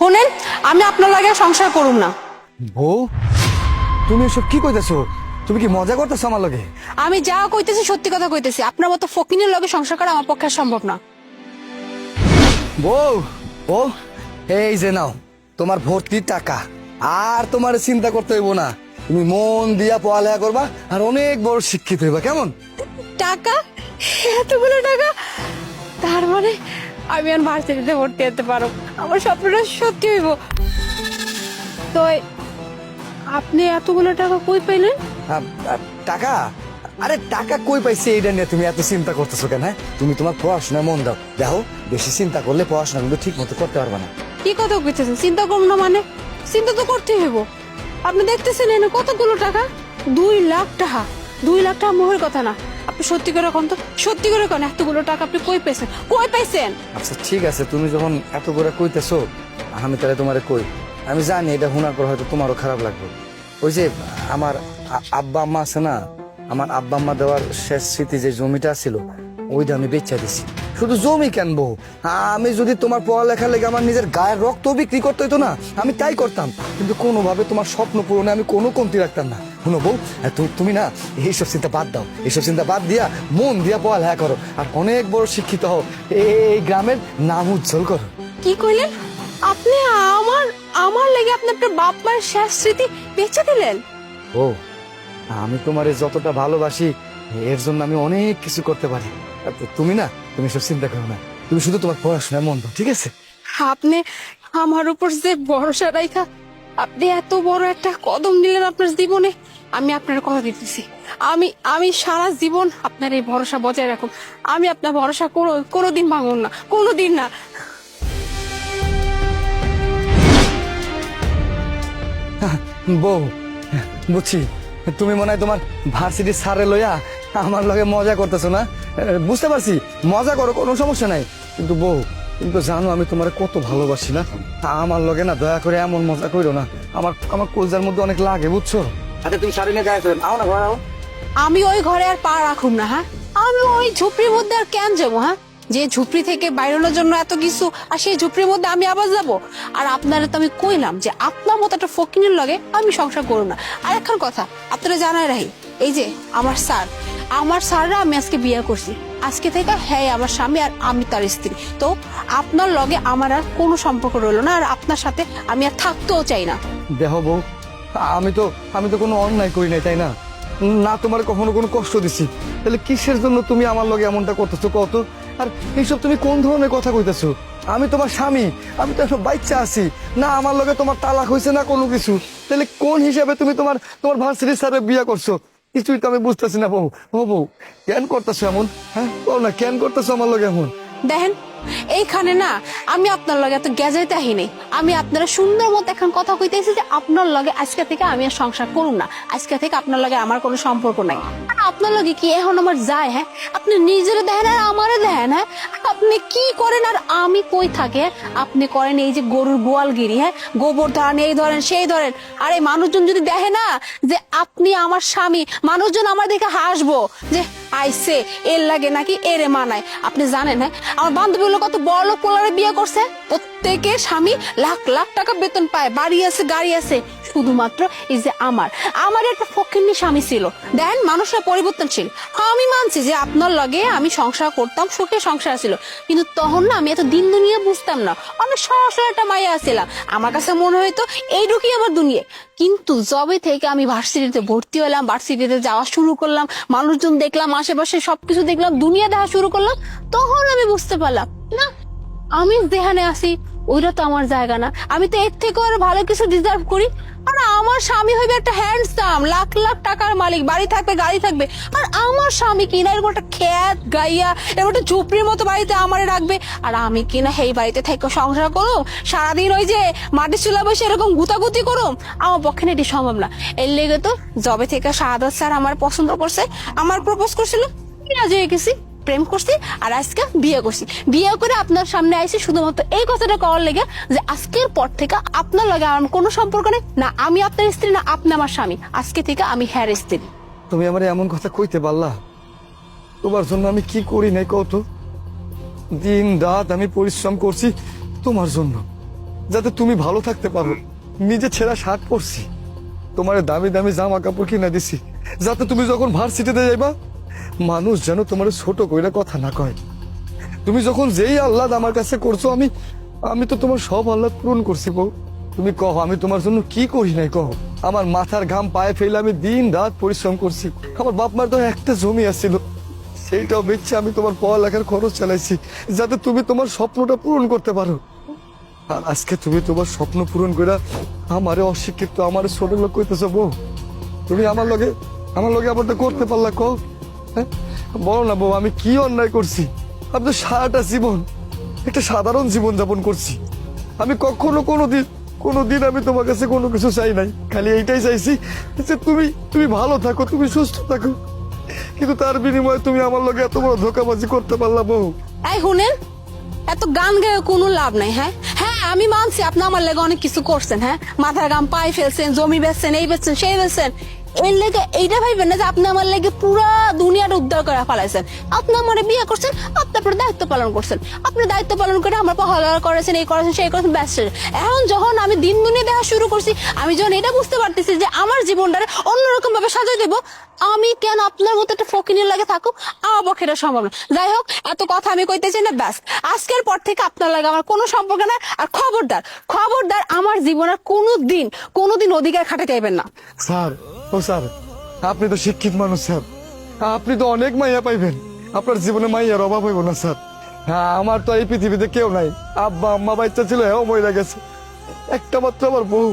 শোনেন, আমি আপনার লাগে সংসার করুম না। বউ, তুমি এসব কি কইতেছো? তুমি কি মজা করতেছো আমার লগে? আমি যা কইতেছি সত্যি কথা কইতেছি। আপনার মতো ফকিনের লগে সংসার করা আমার পক্ষে সম্ভব না। বউ, ও এই যে নাও তোমার ভর্তির টাকা। আর তোমার চিন্তা করতে হইব না, তুমি মন দিয়া পড়ালেখা করবা আর অনেক বড় শিক্ষিত হইবা। কেমন? টাকা? এতগুলো টাকা? তার মানে আমি আর ভার্সিটিতে ভর্তি হতে পারো, আমার স্বপ্নটা সত্যি হইব। তো আপনি এতগুলো টাকা কই পাইলেন? টাকা? আরে টাকা কই পাইছি এইটা নিয়ে তুমি এত চিন্তা করতেছো কেন? হ্যাঁ, তুমি তোমার পড়াশোনায় মন দাও। দেখো, বেশি চিন্তা করলে পড়াশোনা কিন্তু ঠিক মতো করতে পারবে না। কি কথা কইতেছেন? চিন্তা করুন না মানে? চিন্তা তো করতেই হইব। আপনি দেখতেছেন এনে কতগুলো টাকা, 2 লাখ টাকা। 2 লাখ টাকা মোহের কথা না। আপনি সত্যি করে কোন তো, সত্যি করে কোন এতগুলো টাকা আপনি কই পাইছেন? কই পাইছেন? আচ্ছা ঠিক আছে, তুমি যখন এত করে কইতেছো, আমি তাহলে তোমারে কই। আমি জানি এটা শোনার পর হয়তো তোমারও খারাপ লাগবে। ওই যে আমার আব্বা আম্মা আছে না, আমার আব্বা আম্মা দেওয়ার শেষ স্মৃতি যে জমিটা ছিল, ওইটা আমি বেচা দিছি। শুধু জমি কেন বউ, আমি যদি তোমার পড়ালেখা লেগে আমার নিজের গায়ের রক্ত বিক্রি করতে হইতো না, আমি তাই করতাম। কিন্তু কোনোভাবে তোমার স্বপ্ন পূরণে আমি কোনো কমতি রাখতাম না। শুনো বউ, তুমি না এইসব চিন্তা বাদ দাও। এইসব চিন্তা বাদ দিয়া মন দিয়া পড়ালেখা করো আর অনেক বড় শিক্ষিত হও। এই গ্রামের নাম উজ্জ্বল করো। কি কইলেন আপনি? আমার আমার লাগে আপনি আপনার বাপ মায়ের শেষ স্মৃতি বেঁচে দিলেন? ও, আমি তোমারে যতটা ভালোবাসি এর জন্য আমি অনেক কিছু করতে পারি। আর তুমি না, তুমি সব চিন্তা করো না, তুমি শুধু তোমার পড়াশোনায় মন দাও, ঠিক আছে? আপনি আমার উপর যে ভরসা রাখা আপনি এত বড় একটা কদম দিলেন আপনার জীবনে, আমি আপনার কথা দিতেছি। আমি আমি সারা জীবন আপনার এই ভরসা বজায় রাখুন। আমি আপনার ভরসা কোনোদিন ভাঙুন না, কোনোদিন না। বউ, বুঝছি তুমি মনে হয় তোমার ভার্সিটি সারে লইয়া আমার লগে মজা করতেছো না। বুঝতে পারছি, মজা করো, কোনো সমস্যা নাই। কিন্তু বউ, তুমি তো জানো আমি তোমার কত ভালোবাসি না। আমার লগে না দয়া করে এমন মজা করো না। আমার আমার কলজার মধ্যে অনেক লাগে, বুঝছো? আচ্ছা তুমি সারি নিয়ে যাই, আও না ঘর আও। আমি ওই ঘরে আর পা রাখুম না। হ্যাঁ, আমি ওই ঝুপড়ির মধ্যে আর কেন যাবো? হ্যাঁ, যে ঝুপড়ি থেকে বাইরানোর জন্য এত কিছু, আর সেই ঝুপড়ির মধ্যে আমি আবার যাব? আর আপনারা তো আমি কইলাম যে আপনার মতো একটা ফকিনের লগে আমি সংসার করব না। আর এখন কথা আপনারা জানাই রাহি, এই যে আমার স্যাররা আমি আজকে বিয়ে করছি। আজকে থেকে হ্যাঁ আমার স্বামী আর আমি তার স্ত্রী। তো আপনার লগে আমার আর কোনো সম্পর্ক রইলো না, আর আপনার সাথে আমি আর থাকতেও চাই না। দেখো বউ, আমি তো কোনো অন্যায় করি নাই, তাই না? না তোমার কখনো কোনো কষ্ট দিছি, তাহলে কিসের জন্য তুমি আমার লগে এমনটা করতেছো কত? আর এইসব তুমি কোন ধরনের কথা কইতেছো? আমি তোমার স্বামী, আমি তো এখন বাচ্চা আছি না, আমার লগে তোমার তালাক হয়েছে না কোনো কিছু। তাহলে কোন হিসাবে তুমি তোমার তোমার ভার্সিটির স্যারে বিয়ে করছো? কিছুই তো আমি বুঝতেছি না বউ। ও বউ, কেন করতেছো এমন? হ্যাঁ বল না, কেন করতেছো আমার লগে এমন? দেখেন, এইখানে না আমি আপনার লগে এত গেজাইতে আহি নেই। আমি আপনারা সুন্দর মতো এখন কথা কইতেছি যে আপনার লগে আজকে থেকে আমি আর সংসার করুম না। আজকে থেকে আপনার লগে আমার কোনো সম্পর্ক নাই। আর আপনার লগে কি এখন আমার যায়? হ্যাঁ, আপনি নিজেরে দেখেন আর আমারে দেখেন। হ্যাঁ, আপনি কি করেন আর আমি কই থাকে? আপনি করেন এই যে গরুর গোয়ালগিরি। হ্যাঁ, গোবর ধরেন, এই ধরেন সেই ধরেন। আর এই মানুষজন যদি দেখে না যে আপনি আমার স্বামী, মানুষজন আমার দেখে হাসবো যে আইসে এর লাগে নাকি এরে মানায়। আপনি জানেন, হ্যাঁ, আমার বান্ধবীগুলো কত বড় পোলারে বিয়ে করছে, প্রত্যেকে স্বামী লাখ লাখ টাকা বেতন পায়, বাড়ি আছে, গাড়ি আছে। শুধুমাত্র এই যে আমার একটা ফকিন্নি স্বামী ছিল। দেন মানুষরা পরিবর্তনশীল। আমি মানছি যে আপনার লগে আমি সংসার করতাম, সুখে সংসার ছিল, কিন্তু তখন না আমি এত দিন দুনিয়া বুঝতাম না। অনেক সহজ একটা মাইয়া ছিলাম, আমার কাছে মনে হইতো এইটুকুই আমার দুনিয়া। কিন্তু যবে থেকে আমি ভার্সিটিতে ভর্তি হলাম, ভার্সিটিতে যাওয়া শুরু করলাম, মানুষজন দেখলাম, আশেপাশে সবকিছু দেখলাম, দুনিয়া দেখা শুরু করলাম, তখন আমি বুঝতে পারলাম না, আমি যেখানে আছি ওইটা তো আমার জায়গা না। আমি তো এর থেকেও আরো ভালো কিছু ডিজার্ভ করি। আর আমার স্বামী হইবে একটা হ্যান্ডসাম লাখ লাখ টাকার মালিক, বাড়ি থাকবে, গাড়ি থাকবে। আর আমার স্বামী কিনা এরকম একটা খ্যাত গাইয়া এরকম একটা ঝুপড়ির মতো বাড়িতে আমারে রাখবে, আর আমি কিনা সেই বাড়িতে থেকে সংসার করুম, সারাদিন ওই যে মাটির চুলা বসে এরকম গুতাগুতি করুম। আমার পক্ষে না এটি সম্ভব না। এর লেগে তো জবে থেকে শাহাদাত স্যার আমার পছন্দ করছে, আমার প্রপোজ করছিল, রাজি হয়ে গেছি, প্রেম করছি, আর আজকে বিয়ে করছি। বিয়ে করে আপনার সামনে আইছি শুধুমাত্র এই কথাটা কওয়ার লেগে যে আজকের পর থেকে আপনার লগে আমার কোনো সম্পর্ক নেই। না আমি আপনার স্ত্রী, না আপনি আমার স্বামী। আজকে থেকে আমি হ্যার স্ত্রী। তুমি আমার এমন কথা কইতে পারলা? তোমার জন্য আমি কি করি নাই কত? দিন রাত আমি পরিশ্রম করছি তোমার জন্য, যাতে তুমি ভালো থাকতে পারো। নিজে ছেঁড়া শার্ট পরছি, তোমার দামি দামি জামা কাপড় কিনা দিছি, যাতে তুমি যখন ভার্সিটিতে যাইবা মানুষ যেন তোমার ছোট কইরা কথা না কয়। তুমি যখন যেই আহ্লাদ আমার কাছে করছো, আমি তো তোমার সব আহ্লাদ পূরণ করছি বউ। তুমি কहो আমি তোমার জন্য কি করি নাই কहो। আমার মাথার ঘাম পায়ে ফেলে আমি দিন রাত পরিশ্রম করছি। আমার বাপ মার তো একটা জমি আছিল, সেইটাও বেচে আমি তোমার পড়ালেখার খরচ চালাইছি, যাতে তুমি তোমার স্বপ্নটা পূরণ করতে পারো। আর আজকে তুমি তোমার স্বপ্ন পূরণ করে আমারে অশিক্ষিত, আমারে ছোট লোক কইতেছো বউ। তুমি আমার লগে আমারটা করতে পারলা কও? হ্যাঁ, বলো না বউ, আমি কি অন্যায় করছি? আমি তো সারাটা জীবন একটা সাধারণ জীবন যাপন করছি। আমি কখনো কোনোদিন আমি তোমার কাছে কোনো কিছু চাই নাই, খালি এইটাই চাইছি যে তুমি ভালো থাকো, তুমি সুস্থ থাকো। কিন্তু তার বিনিময়ে তুমি আমার লগে এত বড় ধোঁকাবাজি করতে পারলা বউ। এই শুনেন, এত গান গায়ে কোনো লাভ নাই। হ্যাঁ হ্যাঁ, আমি মানছি আপনি আমার লেগে অনেক কিছু করছেন। হ্যাঁ, মাথার গাম পায়ে ফেলছেন, জমি বেচছেন, এই বেচছেন, সেই বেচছেন। এর লেগে এইটা ভাইবেন না যে আপনি আমার লেগে পুরা দুনিয়াটা উদ্ধার করে ফেলাইছেন। আপনি আমার বিয়ে করছেন, আপনি আপনার দায়িত্ব পালন করছেন। আপনি দায়িত্ব পালন করে আমার পড়ালেখা করেছেন, এই করেছেন, সেই করেছেন, ব্যস্ত। এখন যখন আমি দিন দুনিয়া দেখা শুরু করছি, আমি যখন এটা বুঝতে পারতেছি যে আমার জীবনটা অন্যরকম ভাবে সাজাই দেবো, আমি কেন আপনার মতো একটা ফকিনের লাগে থাকুক? আমার পক্ষে এটা সম্ভব না। যাই হোক, এত কথা আমি কইতেছি না, ব্যাস। আজকের পর থেকে আপনার লাগে আমার কোনো সম্পর্ক নাই। আর খবরদার খবরদার, আমার জীবনের কোনোদিন অধিকার খাটাতে চাইবেন না। স্যার, ও স্যার, আপনি তো শিক্ষিত মানুষ স্যার, আপনি তো অনেক মাইয়া পাইবেন, আপনার জীবনে মাইয়ার অভাব হইব না স্যার। হ্যাঁ, আমার তো এই পৃথিবীতে কেউ নাই, আব্বা আম্মা বাচ্চা ছিল, হ্যাঁ মরে গেছে, একটা মাত্র আমার বউ।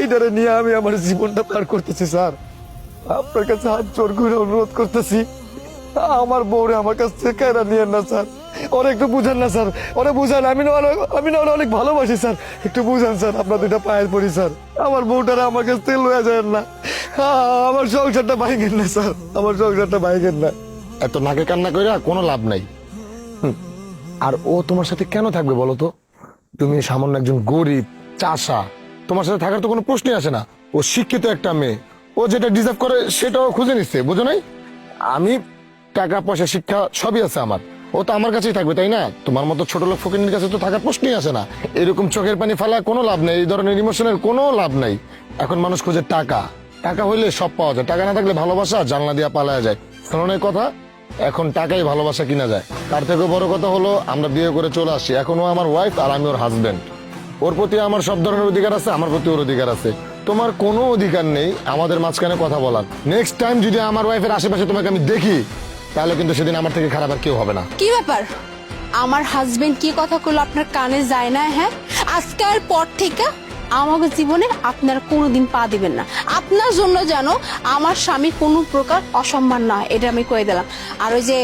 এইটারে নিয়ে আমি আমার জীবনটা পার করতেছি স্যার। আপনার কাছে হাত জোর করে অনুরোধ করতেছি, আমার বউরে আমার কাছ থেকে কেনা নিয়েন না স্যার। ওরা একটু বুঝান না স্যার, ওরা বুঝান। আমি না ওরা অনেক ভালোবাসি স্যার, একটু বুঝান স্যার। আপনার দুইটা পায়ের পড়ি স্যার, আমার বউটারা আমার কাছ থেকে লয়ে যায় না। আমার সংসারটা ভাঙেন না স্যার, আমার সংসারটা ভাঙেন না। এত নাকে কান্না কইরা কোনো লাভ নাই। আর ও তোমার সাথে কেন থাকবে বলো তো? তুমি সামান্য একজন গরিব চাষা, তোমার সাথে থাকার তো কোনো প্রশ্নই আসে না। ও শিক্ষিত একটা মেয়ে, ও যেটা ডিজার্ভ করে সেটাও খুঁজে নিচ্ছে, বুঝো নাই? আমি টাকা পয়সা শিক্ষা সবই আছে আমার, ও তো আমার কাছেই থাকবে, তাই না? তোমার মতো ছোট লোক ফকিরের কাছে তো থাকার প্রশ্নই আসে না। এরকম চোখের পানি ফেলা কোনো লাভ নেই, এই ধরনের ইমোশনের কোনো লাভ নাই। এখন মানুষ খোঁজে টাকা, টাকা হইলে সব পাওয়া যায়, টাকা না থাকলে ভালোবাসা জানলা দিয়া পালায়া যায়। শোনের কথা, এখন টাকাই ভালোবাসা কিনা যায়। তার থেকে বড় কথা হলো আমরা বিয়ে করে চলে আসছি, এখন ও আমার ওয়াইফ আর আমি ওর হাজবেন্ড। ওর প্রতি আমার সব ধরনের অধিকার আছে, আমার প্রতি ওর অধিকার আছে। তোমার কোনো অধিকার নেই আমাদের মাঝখানে কথা বলার। নেক্সট টাইম যদি আমার ওয়াইফের আশেপাশে তোমাকে আমি দেখি, তাহলে কিন্তু সেদিন আমার থেকে খারাপ আর কেউ হবে না। কি ব্যাপার, আমার হাজবেন্ড কি কথা কইলো আপনার কানে যায় না? হ্যাঁ, আজকের পর থেকে আমাকে জীবনে আপনারা কোনোদিন পা দিবেন না। আপনার জন্য যেন আমার স্বামী কোনো প্রকার অসম্মান না হয়, এটা আমি কয়ে দিলাম। আর ওই যে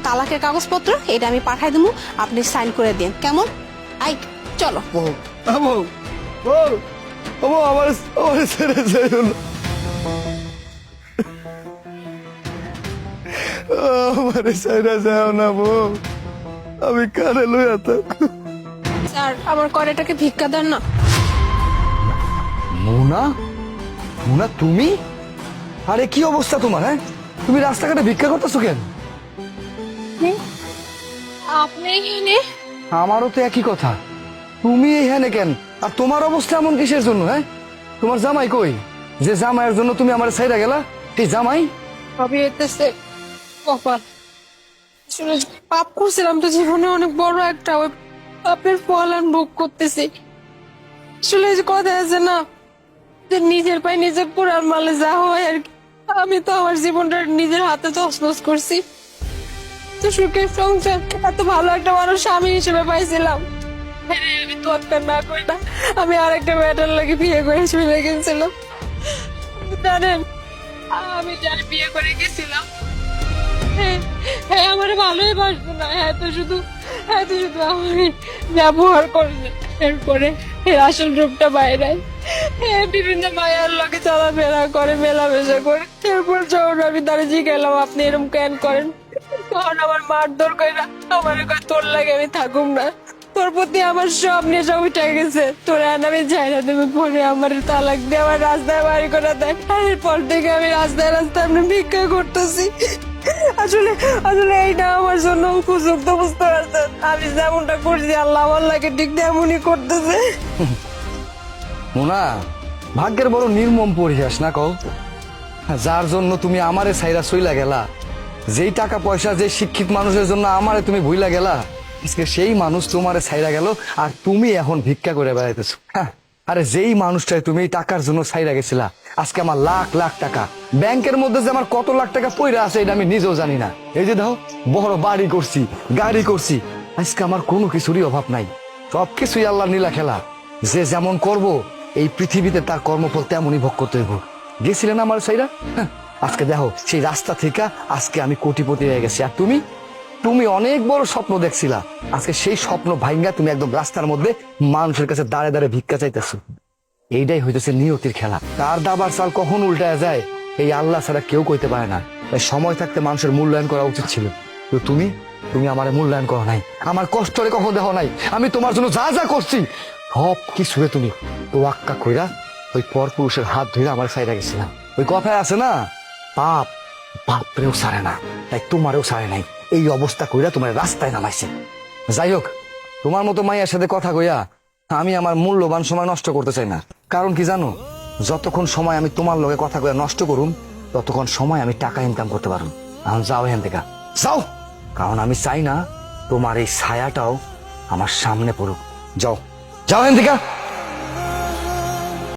তালাকের কাগজপত্র, এটা আমি পাঠাই দেবো, আপনি সাইন করে দিন, কেমন? আই চলো। বউ, বউ, বউ, বউ, আমার ছেড়ে যাইও না, আমার ছেড়ে যাও না বউ, আমি কানে লইয়া থাক। স্যার, আমার কড়াইটাকে ভিক্ষা দেন না। মুনা, মুনা তুমি? আরে কি অবস্থা তোমার? হ্যাঁ, তুমি রাস্তাঘাটে ভিক্ষা করতেছো কেন? আপনি এখানে? আমারও তো একই কথা, তুমি এখানে কেন? আর তোমার অবস্থা এমন কিসের জন্য? হ্যাঁ, তোমার জামাই কই? যে জামাইয়ের জন্য তুমি আমার ছাইরা গেলা, এই জামাই? ভাবি এতেছে কপাল। আসলে পাপ করছিলাম তো জীবনে, অনেক বড় একটা, ওই পাপের ফল আমি ভোগ করতেছি। আসলে এই যে কথা আছে না, যে নিজের পায়ে নিজের পুরার মালে যা হয় আর কি। আমি তো আমার জীবনটা নিজের হাতে তছনছ করছি। তো সুখের সংসার, এত ভালো একটা মানুষ স্বামী হিসেবে পাইছিলাম, আমি তো একটা না করি না, আমি আর একটা মেয়েটার লাগে বিয়ে করে চলে গেছিলাম। জানেন, আমি যার বিয়ে করে গেছিলাম, হ্যাঁ আমার ভালোই বাসবো না, হ্যাঁ তো শুধু আমি ব্যবহার করবে। এরপরে এর আসল রূপটা বাইরে বিভিন্ন মায়ের লোকে চলাফেরা করে, মেলামেশা করে। এরপর যখন আমি তারা জিজ্ঞালাম আপনি এরকম কেন করেন, তখন আমার মারধর করে না, আমার কয় তোর লাগে আমি থাকুম না, তোর প্রতি আমার সব নেশা উঠে গেছে, তোর আর আমি যাই না, তুমি ফোনে আমার তালাক দিয়ে আমার রাস্তায় বাড়ি করে দেয়। এরপর থেকে আমি রাস্তায় রাস্তায় আমি ভিক্ষা করতেছি। আসলে আসলে এইটা আমার জন্য উপযুক্ত, বুঝতে পারছেন? আমি যেমনটা করছি আল্লাহ আমার লাগে ঠিক তেমনই করতেছে। মোনা, ভাগ্যের বড় নির্মম পরিহাস না কও? যার জন্য তুমি আমারে সাইরা সইলা গেলা, যেই টাকা পয়সা যে শিক্ষিত মানুষের জন্য আমারে তুমি ভুইলা গেলা, আজকে সেই মানুষ তোমারে সাইরা গেল আর তুমি এখন ভিক্ষা করে বেড়াইতেছো। আরে যেই মানুষটাই তুমি এই টাকার জন্য সাইরা গেছিলা, আজকে আমার লাখ লাখ টাকা ব্যাংকের মধ্যে যে আমার কত লাখ টাকা পইরা আছে এটা আমি নিজেও জানি না। এই যে দেখো, বড় বাড়ি করছি, গাড়ি করছি, আজকে আমার কোনো কিছুরই অভাব নাই। সবকিছুই আল্লাহর নীলা খেলা। যে যেমন করব এই পৃথিবীতে তার কর্মফল তেমনই ভোগ করতে হইব। গেছিলেন আমার সাইরা, আজকে দেখো সেই রাস্তা থেকে আজকে আমি কোটিপতি হয়ে গেছি। আর তুমি তুমি অনেক বড় স্বপ্ন দেখছিলা, আজকে সেই স্বপ্ন ভাঙ্গা তুমি একদম রাস্তার মধ্যে মানুষের কাছে দাঁড়ে দাঁড়ে ভিক্ষা চাইতেছো। এইটাই হইতেছে নিয়তির খেলা। কার দাবার চাল কখন উল্টায় যায় এই আল্লাহ ছাড়া কেউ কইতে পারে না। তাই সময় থাকতে মানুষের মূল্যায়ন করা উচিত ছিল। তো তুমি তুমি আমার মূল্যায়ন করো নাই, আমার কষ্টরে কখনো দেখো নাই। আমি তোমার জন্য যা যা করছি সব কিছু তুমি তোয়াক্কা কইরা ওই পর পুরুষের হাত ধরে আমার সাইডে গেছিলাম। ওই কথায় আছে না, পাপ বাপরেও সারে না, তাই তোমারও সারে নাই। এই অবস্থা কইরা তোমার রাস্তায় নামাইছে। যাই হোক, তোমার মতো মাইয়ার সাথে কথা কইয়া আমি আমার মূল্যবান সময় নষ্ট করতে চাই না। কারণ কি জানো, যতক্ষণ সময় আমি তোমার লগে কথা কইয়া নষ্ট করুম, ততক্ষণ সময় আমি টাকা ইনকাম করতে পারুম। এখন যাও এখান থেকে, যাও। কারণ আমি চাই না তোমার এই ছায়াটাও আমার সামনে পড়ুক। যাও, যাও এখান থেকে।